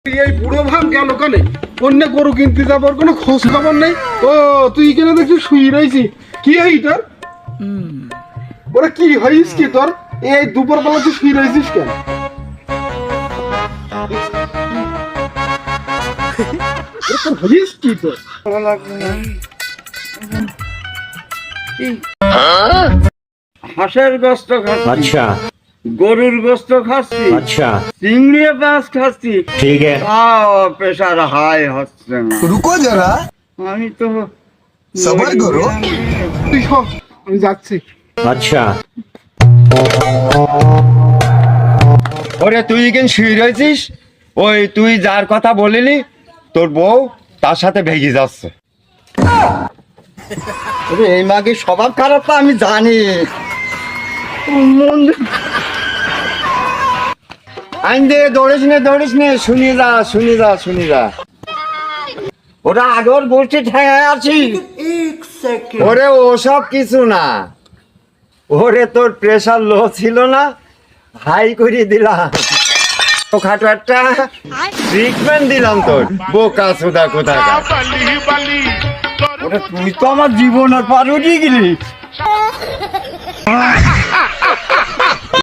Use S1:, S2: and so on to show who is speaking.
S1: এই বুড়ো ভাব গেল কানে অন্য গরু কিনতে যাবার কোনো খোঁজ খবর নেই। ও তুই কেন দেখছি শুয়ে রয়েছি, কি হয় তোর? ওরা কি হইস কি তোর? এই দুপুর বেলা তুই শুয়ে রয়েছিস কেন? তোর হইস কি তোর?
S2: হাঁসের গোস্ত খাচ্ছি,
S3: अच्छा
S2: গরুর গোস্ত খাচ্ছি,
S3: अच्छा
S2: চিংড়ি মাছ খাচ্ছি,
S3: ठीक है
S2: তাও প্রেশার হাই হচ্ছে না।
S4: रुको जरा
S2: আমি তো
S4: सबर करो
S1: তুই সব আমি যাচ্ছি।
S3: अच्छा
S2: ওরে তুই কেন শুয়ে রয়েছিস? ওই তুই যার কথা বলিলি তোর বউ তার সাথে ভেগে যাচ্ছে। ওরে এই মাগে স্বভাব খারাপ তো আমি জানি। আইন দে, দৌড়িস নে, শুনি যা। ওরা আগর গোষ্ঠী ঠেঙায় আছি। ওরে ওসব কিছু না, ওরে তোর প্রেশার লো ছিল না, হাই করে দিলাম। ও খাটো একটা ট্রিটমেন্ট দিলাম তোর, বোকা সুদা কোথাকার। ওরে তুই তো আমার জীবনের পার উঠিয়ে গেলি।